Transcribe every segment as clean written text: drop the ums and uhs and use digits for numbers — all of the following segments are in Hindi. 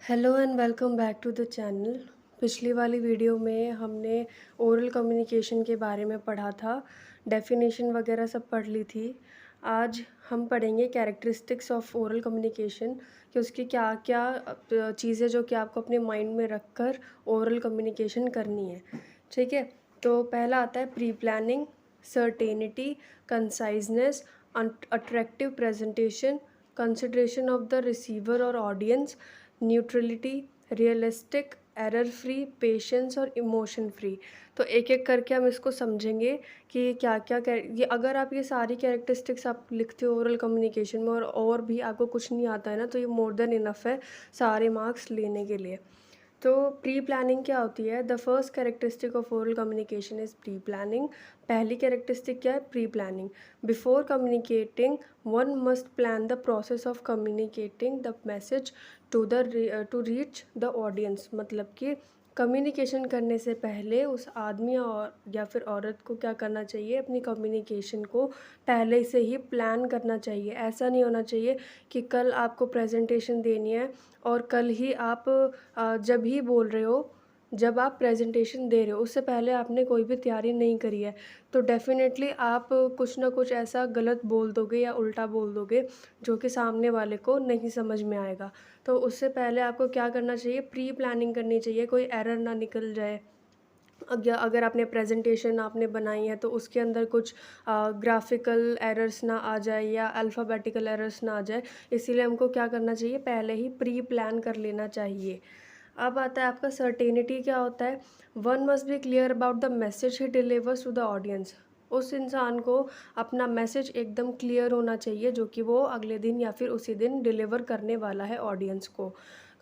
Hello and welcome back to the channel. पिछली वाली वीडियो में हमने ओरल कम्युनिकेशन के बारे में पढ़ा था, डेफिनेशन वगैरह सब पढ़ ली थी। आज हम पढ़ेंगे कैरेक्टरिस्टिक्स ऑफ ओरल कम्युनिकेशन कि उसकी क्या क्या चीज़ें जो कि आपको अपने माइंड में रख कर ओरल कम्युनिकेशन करनी है। ठीक है, तो पहला आता है pre planning, certainty, conciseness, attractive presentation, consideration of the receiver और audience, neutrality, realistic, error free, patience और इमोशन फ्री। तो एक एक करके हम इसको समझेंगे कि क्या क्या ये अगर आप ये सारी कैरेक्टरिस्टिक्स आप लिखते हो ओरल कम्युनिकेशन में और भी आपको कुछ नहीं आता है ना, तो ये मोर देन इनफ है सारे मार्क्स लेने के लिए। तो प्री प्लानिंग क्या होती है? The first characteristic of oral communication is pre planning. पहली कैरेक्टरिस्टिक क्या है? Pre planning. Before communicating one must plan the process of communicating the message to reach the audience. मतलब कि कम्युनिकेशन करने से पहले उस आदमी और या फिर औरत को क्या करना चाहिए? अपनी कम्युनिकेशन को पहले से ही प्लान करना चाहिए। ऐसा नहीं होना चाहिए कि कल आपको प्रेजेंटेशन देनी है और कल ही आप जब ही बोल रहे हो, जब आप प्रेजेंटेशन दे रहे हो उससे पहले आपने कोई भी तैयारी नहीं करी है, तो डेफ़िनेटली आप कुछ ना कुछ ऐसा गलत बोल दोगे या उल्टा बोल दोगे जो कि सामने वाले को नहीं समझ में आएगा। तो उससे पहले आपको क्या करना चाहिए? प्री प्लानिंग करनी चाहिए, कोई एरर ना निकल जाए। अगर आपने प्रेजेंटेशन आपने बनाई है तो उसके अंदर कुछ ग्राफिकल एरर्स ना आ जाए या अल्फ़ाबेटिकल एरर्स ना आ जाए, इसीलिए हमको क्या करना चाहिए? पहले ही प्री प्लान कर लेना चाहिए। अब आता है आपका सर्टेनिटी क्या होता है? One must be clear about the message he delivers to the audience. उस इंसान को अपना मैसेज एकदम क्लियर होना चाहिए जो कि वो अगले दिन या फिर उसी दिन डिलीवर करने वाला है ऑडियंस को।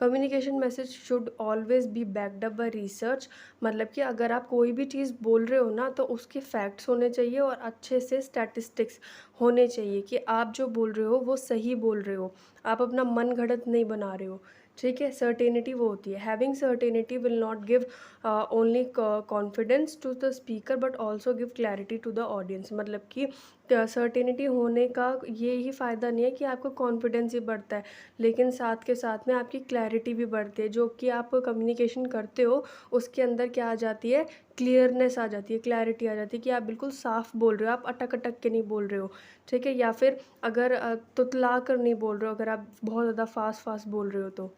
Communication message should always be backed up by research. मतलब कि अगर आप कोई भी चीज़ बोल रहे हो ना, तो उसके फैक्ट्स होने चाहिए और अच्छे से स्टैटिस्टिक्स होने चाहिए कि आप जो बोल रहे हो वो सही बोल रहे हो, आप अपना मन घड़त नहीं बना रहे हो। ठीक है, सर्टेनिटी वो होती है। Having certainty will not give only confidence to the speaker but also give clarity to the audience. मतलब कि सर्टेनिटी होने का ये ही फ़ायदा नहीं है कि आपको कॉन्फिडेंस ही बढ़ता है, लेकिन साथ के साथ में आपकी क्लैरिटी भी बढ़ती है। जो कि आप कम्युनिकेशन करते हो उसके अंदर क्या आ जाती है? क्लियरनेस आ जाती है, क्लैरिटी आ जाती है कि आप बिल्कुल साफ़ बोल रहे हो, आप अटक-अटक के नहीं बोल रहे हो। ठीक है? या फिर अगर तुतला कर नहीं बोल रहे हो, अगर आप बहुत ज़्यादा फ़ास्ट-फ़ास्ट बोल रहे हो तो।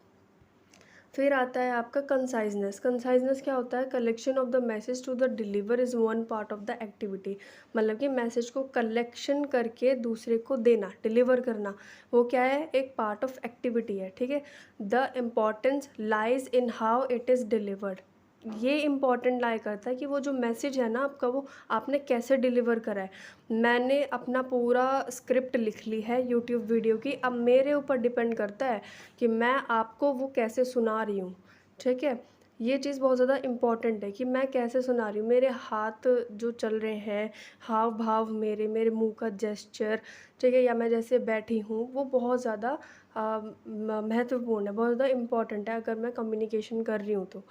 फिर आता है आपका कंसाइजनेस। कंसाइजनेस क्या होता है? Collection of the message to the deliver is one part of the activity. मतलब कि मैसेज को कलेक्शन करके दूसरे को देना, डिलीवर करना, वो क्या है? एक पार्ट ऑफ एक्टिविटी है। ठीक है? The importance lies in how it is delivered. ये इम्पॉर्टेंट लाई करता है कि वो जो मैसेज है ना आपका, वो आपने कैसे डिलीवर करा है। मैंने अपना पूरा स्क्रिप्ट लिख ली है यूट्यूब वीडियो की, अब मेरे ऊपर डिपेंड करता है कि मैं आपको वो कैसे सुना रही हूँ। ठीक है? ये चीज़ बहुत ज़्यादा इम्पॉर्टेंट है कि मैं कैसे सुना रही हूँ। मेरे हाथ जो चल रहे हैं, हाव-भाव मेरे मुँह का जेस्चर, ठीक है? या मैं जैसे बैठी हूँ, वो बहुत ज़्यादा महत्वपूर्ण है, बहुत ज़्यादा इम्पॉर्टेंट है अगर मैं कम्युनिकेशन कर रही हूँ तो।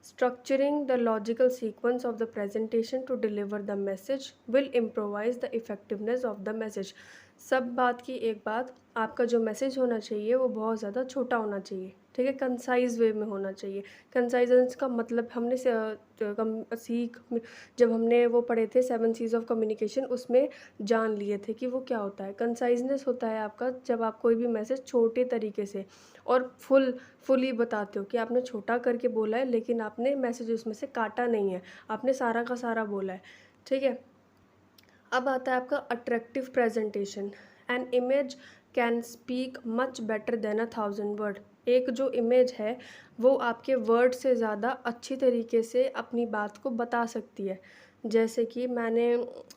Structuring the logical sequence of the presentation to deliver the message will improvise the effectiveness of the message. सब बात की एक बात, आपका जो मैसेज होना चाहिए वो बहुत ज़्यादा छोटा होना चाहिए। ठीक है? कंसाइज़ वे में होना चाहिए। कंसाइजेंस का मतलब हमने जब हमने वो पढ़े थे 7 सीज़ ऑफ कम्युनिकेशन, उसमें जान लिए थे कि वो क्या होता है। कंसाइजनेस होता है आपका जब आप कोई भी मैसेज छोटे तरीके से और फुली बताते हो कि आपने छोटा करके बोला है, लेकिन आपने मैसेज उसमें से काटा नहीं है, आपने सारा का सारा बोला है। ठीक है? अब आता है आपका attractive presentation. An image can speak much better than 1000 word. एक जो इमेज है वो आपके वर्ड से ज़्यादा अच्छी तरीके से अपनी बात को बता सकती है। जैसे कि मैंने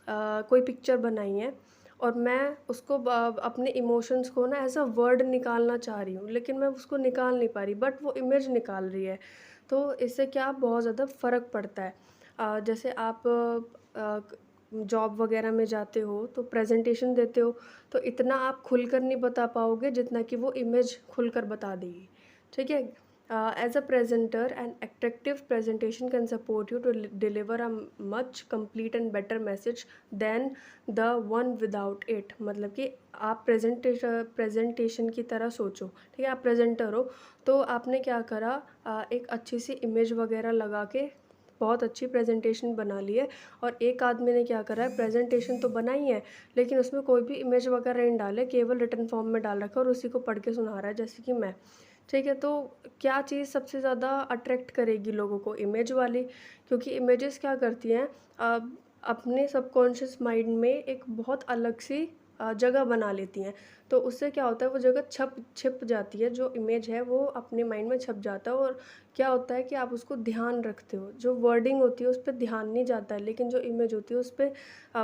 कोई पिक्चर बनाई है और मैं उसको अपने इमोशंस को ना एज अ वर्ड निकालना चाह रही हूँ, लेकिन मैं उसको निकाल नहीं पा रही, बट वो इमेज निकाल रही है। तो इससे क्या बहुत ज़्यादा फ़र्क पड़ता है। जैसे आप जॉब वगैरह में जाते हो तो प्रेजेंटेशन देते हो, तो इतना आप खुलकर नहीं बता पाओगे जितना कि वो इमेज खुलकर बता देगी। ठीक है? As a presenter, an attractive presentation can support you to deliver a much complete and better message than the one without it. मतलब कि आप प्रेजेंटेशन की तरह सोचो, ठीक है। आप प्रेजेंटर हो तो आपने क्या करा, एक अच्छी सी इमेज वगैरह लगा के बहुत अच्छी प्रेजेंटेशन बना ली है। और एक आदमी ने क्या करा है, प्रेजेंटेशन तो बनाई है लेकिन उसमें कोई भी इमेज वगैरह नहीं डाले, केवल रिटन फॉर्म में डाल रखा है और उसी को पढ़ के सुना रहा है, जैसे कि मैं, ठीक है। तो क्या चीज़ सबसे ज़्यादा अट्रैक्ट करेगी लोगों को? इमेज वाली, क्योंकि इमेजेस क्या करती हैं, अपने सबकॉन्शियस माइंड में एक बहुत अलग सी जगह बना लेती हैं। तो उससे क्या होता है, वो जगह छिप जाती है, जो इमेज है वो अपने माइंड में छप जाता है। और क्या होता है कि आप उसको ध्यान रखते हो, जो वर्डिंग होती है उस पर ध्यान नहीं जाता है, लेकिन जो इमेज होती है उस पर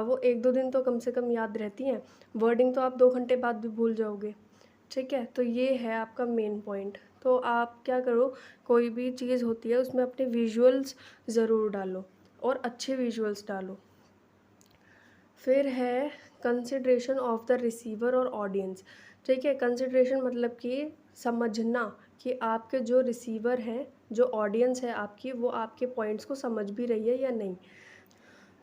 वो 1-2 दिन तो कम से कम याद रहती हैं। वर्डिंग तो आप 2 घंटे बाद भी भूल जाओगे, ठीक है। तो ये है आपका मेन पॉइंट। तो आप क्या करो, कोई भी चीज़ होती है उसमें अपने विजुअल्स ज़रूर डालो और अच्छे विजुअल्स डालो। फिर है कंसिडरेशन ऑफ द रिसीवर और ऑडियंस, ठीक है। कंसिडरेशन मतलब कि समझना कि आपके जो रिसीवर हैं, जो ऑडियंस है आपकी, वो आपके पॉइंट्स को समझ भी रही है या नहीं।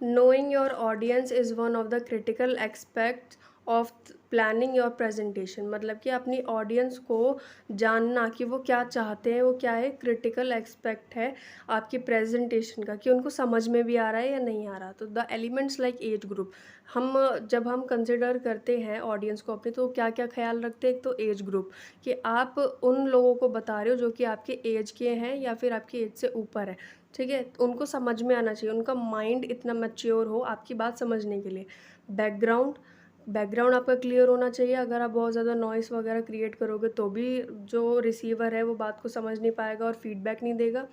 Knowing your audience is one of the critical aspects of planning your presentation. मतलब कि अपनी ऑडियंस को जानना कि वो क्या चाहते हैं, वो क्या है, क्रिटिकल एस्पेक्ट है आपकी प्रेजेंटेशन का, कि उनको समझ में भी आ रहा है या नहीं आ रहा। तो the elements like age group, हम जब हम कंसिडर करते हैं ऑडियंस को अपनी, तो क्या क्या ख्याल रखते हैं। एक तो एज ग्रुप, कि आप उन लोगों को बता रहे हो जो कि आपके एज के हैं या फिर आपकी एज से ऊपर है, ठीक है। उनको समझ में आना चाहिए, उनका माइंड इतना मैच्योर हो आपकी बात समझने के लिए। बैकग्राउंड आपका क्लियर होना चाहिए। अगर आप बहुत ज़्यादा नॉइस वगैरह क्रिएट करोगे तो भी जो रिसीवर है वो बात को समझ नहीं पाएगा और फीडबैक नहीं देगा।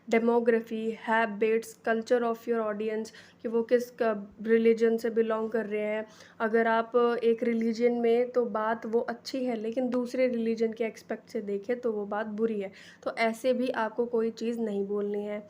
Demography, habits, culture of your audience, कि वो किस रिलीजन से बिलोंग कर रहे हैं। अगर आप एक रिलीजन में तो बात वो अच्छी है, लेकिन दूसरे रिलीजन के एक्सपेक्ट से देखें तो वो बात बुरी है। तो ऐसे भी आपको कोई चीज़ नहीं बोलनी है,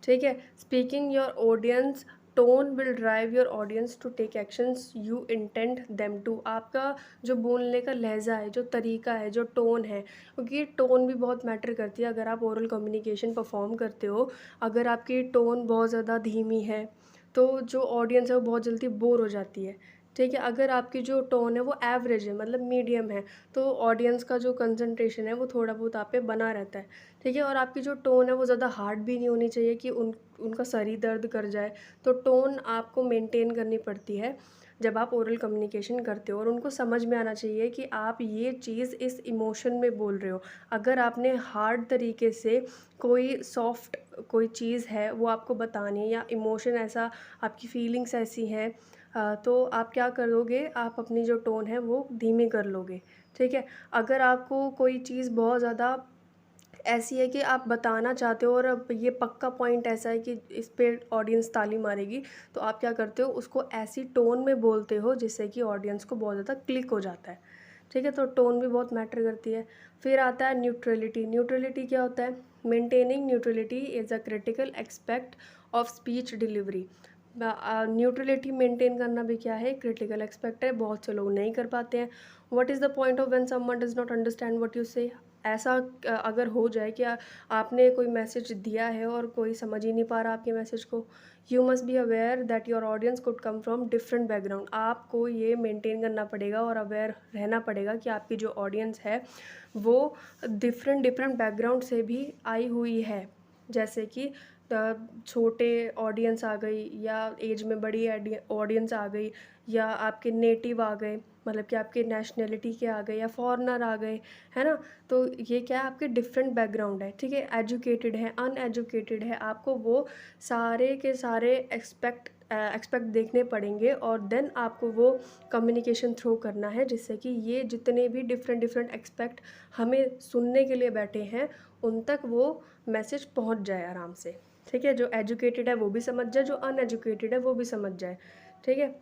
ठीक है। Speaking your audience tone will drive your audience to take actions you intend them to. आपका जो बोलने का लहजा है, जो तरीका है, जो टोन है, क्योंकि टोन भी बहुत मैटर करती है। अगर आप ओरल कम्युनिकेशन परफॉर्म करते हो, अगर आपकी टोन बहुत ज़्यादा धीमी है तो जो ऑडियंस है वो बहुत जल्दी बोर हो जाती है, ठीक है। अगर आपकी जो टोन है वो एवरेज है, मतलब मीडियम है, तो ऑडियंस का जो कंसंट्रेशन है वो थोड़ा बहुत आप पे बना रहता है, ठीक है। और आपकी जो टोन है वो ज़्यादा हार्ड भी नहीं होनी चाहिए कि उनका सर ही दर्द कर जाए। तो टोन आपको मेंटेन करनी पड़ती है जब आप ओरल कम्युनिकेशन करते हो, और उनको समझ में आना चाहिए कि आप ये चीज़ इस इमोशन में बोल रहे हो। अगर आपने हार्ड तरीके से कोई सॉफ्ट कोई चीज़ है वो आपको बतानी है, या इमोशन ऐसा, आपकी फीलिंग्स ऐसी हैं, तो आप क्या करोगे, आप अपनी जो टोन है वो धीमी कर लोगे, ठीक है। अगर आपको कोई चीज़ बहुत ज़्यादा ऐसी है कि आप बताना चाहते हो और अब ये पक्का पॉइंट ऐसा है कि इस पे ऑडियंस ताली मारेगी, तो आप क्या करते हो, उसको ऐसी टोन में बोलते हो जिससे कि ऑडियंस को बहुत ज़्यादा क्लिक हो जाता है, ठीक है। तो टोन भी बहुत मैटर करती है। फिर आता है न्यूट्रलिटी। न्यूट्रलिटी क्या होता है? Maintaining neutrality is a critical aspect of speech delivery. Neutrality maintain करना भी क्या है, क्रिटिकल एस्पेक्ट है, बहुत से लोग नहीं कर पाते हैं। What is the point of when someone does not understand what you से। ऐसा अगर हो जाए कि आपने कोई मैसेज दिया है और कोई समझ ही नहीं पा रहा आपके मैसेज को, you must be aware that your audience could come from different background. आपको ये मेंटेन करना पड़ेगा और अवेयर रहना पड़ेगा कि आपकी जो ऑडियंस है वो डिफरेंट डिफरेंट बैकग्राउंड से भी आई हुई है। जैसे कि छोटे ऑडियंस आ गई, या एज में बड़ी ऑडियंस आ गई, या आपके नेटिव आ गए, मतलब कि आपके नेशनलिटी के आ गए, या फॉरेनर आ गए, है ना। तो ये क्या है, आपके डिफरेंट बैकग्राउंड है, ठीक है। एजुकेटेड है, अनएजुकेटेड है, आपको वो सारे के सारे एक्सपेक्ट देखने पड़ेंगे, और देन आपको वो कम्युनिकेशन थ्रू करना है, जिससे कि ये जितने भी डिफरेंट डिफरेंट एक्सपेक्ट हमें सुनने के लिए बैठे हैं उन तक वो मैसेज पहुंच जाए आराम से, ठीक है। जो एजुकेटेड है वो भी समझ जाए, जो अनएजुकेटेड है वो भी समझ जाए, ठीक है।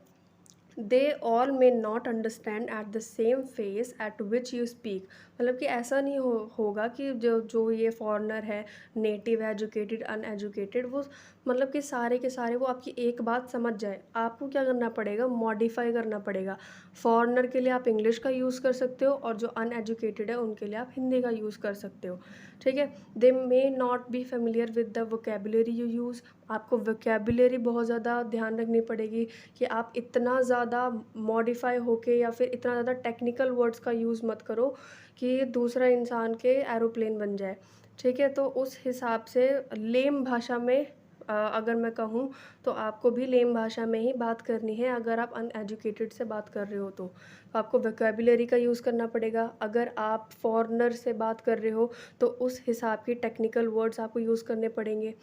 They all may not understand at the same face at which you speak. मतलब कि ऐसा नहीं होगा कि जो जो ये फॉरेनर है, नेटिव एजुकेटेड अनएजुकेटेड, वो मतलब कि सारे के सारे वो आपकी एक बात समझ जाए। आपको क्या करना पड़ेगा, मॉडिफाई करना पड़ेगा। फॉरेनर के लिए आप इंग्लिश का यूज़ कर सकते हो और जो अनएजुकेटेड है उनके लिए आप हिंदी का यूज़ कर सकते हो। ठीक है। They may not be familiar with the vocabulary you use. आपको वोकेबुलरी बहुत ज़्यादा ध्यान रखनी पड़ेगी कि आप इतना ज़्यादा मॉडिफाई होके या फिर इतना ज़्यादा टेक्निकल वर्ड्स का यूज़ मत करो कि दूसरा इंसान के एरोप्लेन बन जाए। ठीक है। तो उस हिसाब से लेम भाषा में अगर मैं कहूँ तो आपको भी लेम भाषा में ही बात करनी है अगर आप अनएजुकेटेड से बात कर रहे हो तो। आपको वोकेबुलरी का यूज़ करना पड़ेगा। अगर आप फॉरेनर से बात कर रहे हो तो उस हिसाब की टेक्निकल वर्ड्स आपको यूज़ करने पड़ेंगे।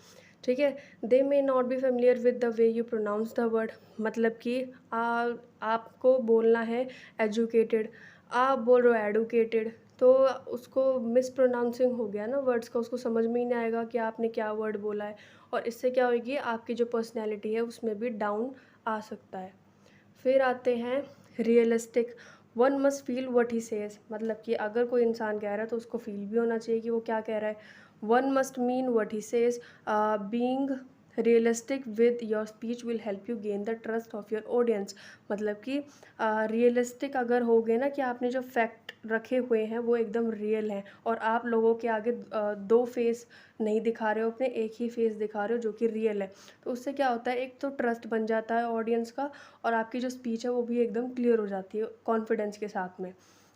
ठीक है। They may not be familiar with the way you pronounce the word. मतलब कि आपको बोलना है एजुकेटेड, आप बोल रहे हो एडुकेटेड, तो उसको मिसप्रोनाउंसिंग हो गया ना वर्ड्स का, उसको समझ में ही नहीं आएगा कि आपने क्या वर्ड बोला है। और इससे क्या होगी, आपकी जो पर्सनैलिटी है उसमें भी डाउन आ सकता है। फिर आते हैं realistic. One must feel what he says. मतलब कि अगर कोई इंसान कह रहा है तो उसको फील भी होना चाहिए कि वो क्या कह रहा है। One must mean what he says. Being realistic with your speech will help you gain the trust of your audience. मतलब कि रियलिस्टिक अगर हो गए ना कि आपने जो फैक्ट रखे हुए हैं वो एकदम रियल हैं और आप लोगों के आगे दो फेस नहीं दिखा रहे हो, अपने एक ही फेस दिखा रहे हो जो कि रियल है, तो उससे क्या होता है, एक तो ट्रस्ट बन जाता है ऑडियंस का और आपकी जो स्पीच है वो भी एकदम क्लियर हो जाती है कॉन्फिडेंस के साथ में।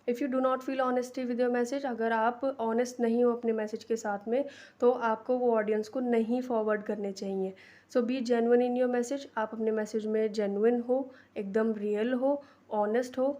If you do not feel honesty with your message, अगर आप ऑनेस्ट नहीं हो अपने मैसेज के साथ में तो आपको वो ऑडियंस को नहीं फॉरवर्ड करने चाहिए। So be genuine in your message. आप अपने मैसेज में जेन्युइन हो, एकदम रियल हो, ऑनेस्ट हो।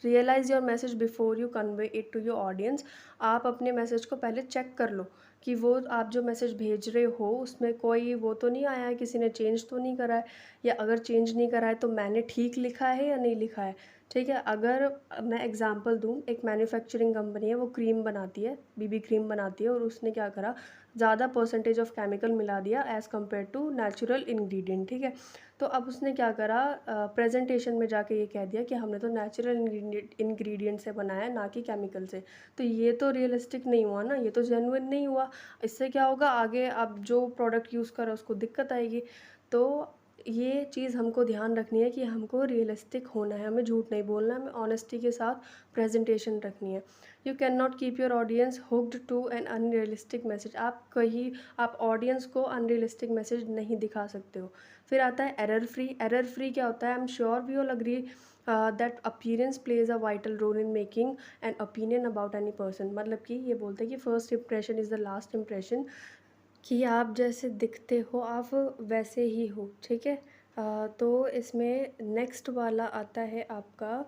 Realise your message before you convey it to your audience. आप अपने मैसेज को पहले चेक कर लो कि वो आप जो मैसेज भेज रहे हो उसमें कोई वो तो नहीं आया है, किसी ने चेंज तो नहीं करा है, या अगर चेंज नहीं करा है तो मैंने ठीक लिखा है या नहीं लिखा है। ठीक है। अगर मैं एग्जांपल दूँ, एक मैन्युफैक्चरिंग कंपनी है, वो क्रीम बनाती है, बीबी क्रीम बनाती है, और उसने क्या करा, ज़्यादा परसेंटेज ऑफ केमिकल मिला दिया as compare to natural ingredient. ठीक है। तो अब उसने क्या करा, प्रेजेंटेशन में जाके ये कह दिया कि हमने तो नेचुरल इंग्रेडिएंट से बनाया है, ना कि केमिकल से। तो ये तो रियलिस्टिक नहीं हुआ ना, ये तो जेन्युइन नहीं हुआ। इससे क्या होगा, आगे आप जो प्रोडक्ट यूज़ करो उसको दिक्कत आएगी। तो ये चीज़ हमको ध्यान रखनी है कि हमको रियलिस्टिक होना है, हमें झूठ नहीं बोलना है, हमें ऑनेस्टी के साथ प्रेजेंटेशन रखनी है। You can not keep your audience hooked to an unrealistic message. आप ऑडियंस को अनरियलिस्टिक मैसेज नहीं दिखा सकते हो। फिर आता है एरर फ्री। एरर फ्री क्या होता है, I am sure we all agree that appearance plays a vital role in making an opinion about any person. मतलब कि ये बोलते हैं कि first impression is the last impression, कि आप जैसे दिखते हो आप वैसे ही हो। ठीक है। तो इसमें नेक्स्ट वाला आता है आपका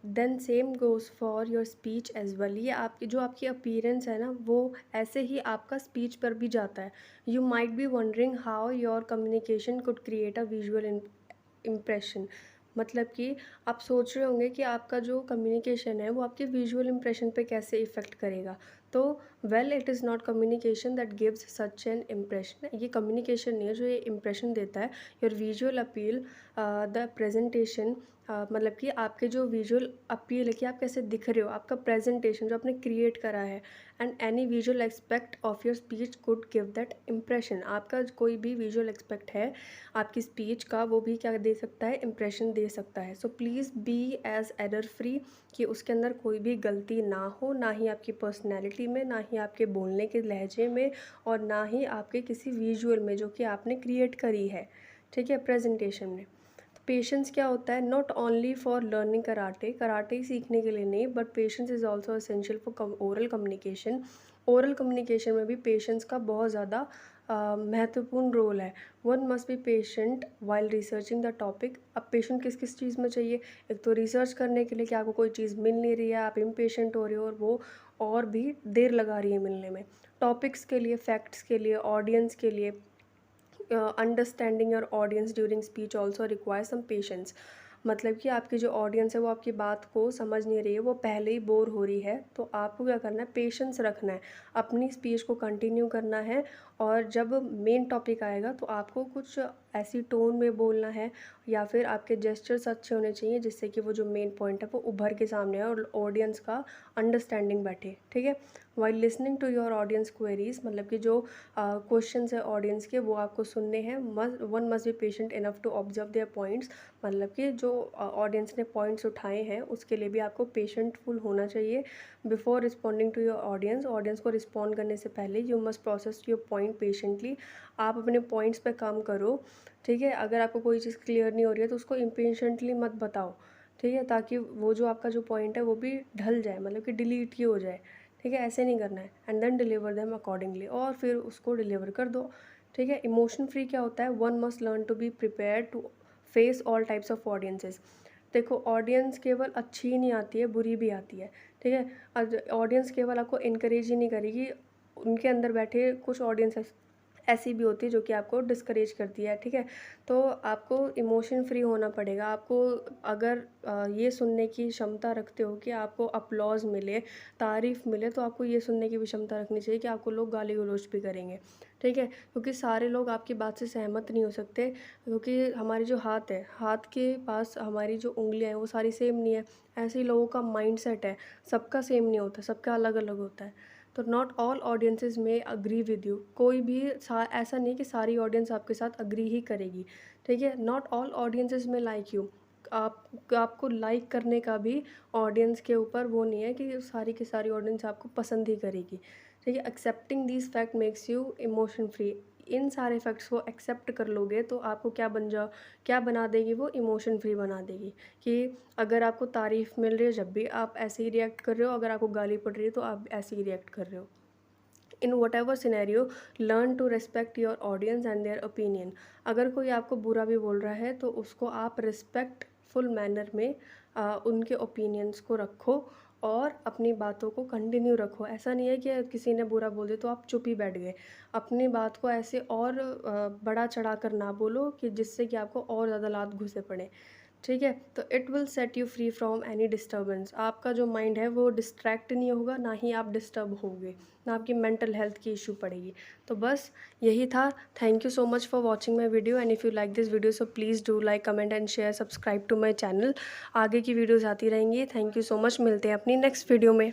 then same goes for your speech as well. ये आपकी जो आपकी अपीयरेंस है ना वो ऐसे ही आपका स्पीच पर भी जाता है। You might be wondering how your communication could create a visual impression. मतलब कि आप सोच रहे होंगे कि आपका जो कम्युनिकेशन है वो आपके विजुअल इम्प्रेशन पे कैसे इफ़ेक्ट करेगा। तो well, it is not communication that gives such an impression. ये कम्युनिकेशन नहीं है जो ये इम्प्रेशन देता है। Your visual appeal, the presentation, मतलब कि आपके जो विजुअल अपील है कि आप कैसे दिख रहे हो, आपका प्रेजेंटेशन जो आपने क्रिएट करा है, and any visual expect of your speech could give that impression. आपका कोई भी विजुअल एक्सपेक्ट है आपकी स्पीच का, वो भी क्या दे सकता है, इम्प्रेशन दे सकता है। So please be as error free, कि उसके अंदर कोई भी गलती ना हो, ना ही आपकी पर्सनैलिटी में, ना ही आपके बोलने के लहजे में, और ना ही आपके किसी विजुअल में जो कि आपने क्रिएट करी है। ठीक है, प्रेजेंटेशन में। पेशेंस क्या होता है, not only for learning karate, karate ही सीखने के लिए नहीं, but patience is also essential for oral communication. Oral communication में भी पेशेंस का बहुत ज़्यादा महत्वपूर्ण रोल है। One must be patient while researching the topic. अब पेशेंट किस किस चीज़ में चाहिए, एक तो रिसर्च करने के लिए कि आपको कोई चीज़ मिल नहीं रही है, आप इम्पेशेंट हो रहे हो और वो और भी देर लगा रही है मिलने में। टॉपिक्स के लिए, फैक्ट्स के लिए, ऑडियंस के लिए, understanding your audience during speech also require some patience. मतलब कि आपकी जो ऑडियंस है वो आपकी बात को समझ नहीं रही है, वो पहले ही बोर हो रही है, तो आपको क्या करना है, पेशेंस रखना है, अपनी स्पीच को कंटिन्यू करना है। और जब मेन टॉपिक आएगा तो आपको कुछ ऐसी टोन में बोलना है या फिर आपके जेस्चर्स अच्छे होने चाहिए जिससे कि वो जो मेन पॉइंट है वो उभर के सामने आए और ऑडियंस का अंडरस्टैंडिंग बैठे, ठीक है। While listening to your audience queries, मतलब कि जो क्वेश्चंस है ऑडियंस के वो आपको सुनने हैं। One must be patient enough to observe their points, मतलब कि जो ऑडियंस ने पॉइंट्स उठाए हैं उसके लिए भी आपको पेशेंटफुल होना चाहिए। Before responding to your audience को रिस्पॉन्ड करने से पहले you must process your point patiently. आप अपने पॉइंट्स पे काम करो, ठीक है। अगर आपको कोई चीज़ क्लियर नहीं हो रही है तो उसको इम्पेशेंटली मत बताओ, ठीक है, ताकि वो जो आपका जो पॉइंट है वो भी ढल जाए, मतलब कि डिलीट ही हो जाए, ठीक है। ऐसे नहीं करना है। And then deliver them accordingly, और फिर उसको डिलीवर कर दो, ठीक है। इमोशन फ्री क्या होता है? One must learn to be prepare to face all types of audiences. देखो, ऑडियंस केवल अच्छी ही नहीं आती है, बुरी भी आती है, ठीक है। ऑडियंस केवल आपको इनकरेज ही नहीं करेगी, उनके अंदर बैठे कुछ ऑडियंस ऐसी भी होती है जो कि आपको डिस्करेज करती है, ठीक है। तो आपको इमोशन फ्री होना पड़ेगा। आपको अगर ये सुनने की क्षमता रखते हो कि आपको अपलॉज मिले, तारीफ़ मिले, तो आपको ये सुनने की भी क्षमता रखनी चाहिए कि आपको लोग गाली गलौज भी करेंगे, ठीक है। क्योंकि सारे लोग आपकी बात से सहमत नहीं हो सकते, क्योंकि हमारे जो हाथ है, हाथ के पास हमारी जो उंगलियां हैं वो सारी सेम नहीं है। ऐसे ही लोगों का माइंड सेट है, सबका सेम नहीं होता, सबका अलग अलग होता है। तो नॉट ऑल ऑडियंसेस में अग्री विद यू, कोई भी ऐसा नहीं कि सारी ऑडियंस आपके साथ अग्री ही करेगी, ठीक है। नॉट ऑल ऑडियंसेस में लाइक यू, आपको लाइक करने का भी ऑडियंस के ऊपर वो नहीं है कि सारी की सारी ऑडियंस आपको पसंद ही करेगी, ठीक है। Accepting this fact makes you emotion free. इन सारे फैक्ट्स को एक्सेप्ट कर लोगे तो आपको क्या बना देगी वो? इमोशन फ्री बना देगी। कि अगर आपको तारीफ़ मिल रही है जब भी आप ऐसे ही रिएक्ट कर रहे हो, अगर आपको गाली पड़ रही है तो आप ऐसे ही रिएक्ट कर रहे हो। In whatever scenario learn to respect your audience and their opinion. अगर कोई आपको बुरा भी बोल रहा है तो उसको आप रिस्पेक्टफुल मैनर में उनके ओपिनियंस को रखो और अपनी बातों को कंटिन्यू रखो। ऐसा नहीं है कि किसी ने बुरा बोल दिया तो आप चुप ही बैठ गए। अपनी बात को ऐसे और बड़ा चढ़ा कर ना बोलो कि जिससे कि आपको और ज़्यादा लात घुसे पड़े, ठीक है। तो it will set you free from any disturbance. आपका जो माइंड है वो डिस्ट्रैक्ट नहीं होगा, ना ही आप डिस्टर्ब होगे, ना आपकी मेंटल हेल्थ की इशू पड़ेगी। तो बस यही था। Thank you so much for watching my video, and if you like this video so please do like, comment and share, subscribe to my channel. आगे की वीडियोज़ आती रहेंगी। थैंक यू सो मच, मिलते हैं अपनी नेक्स्ट वीडियो में।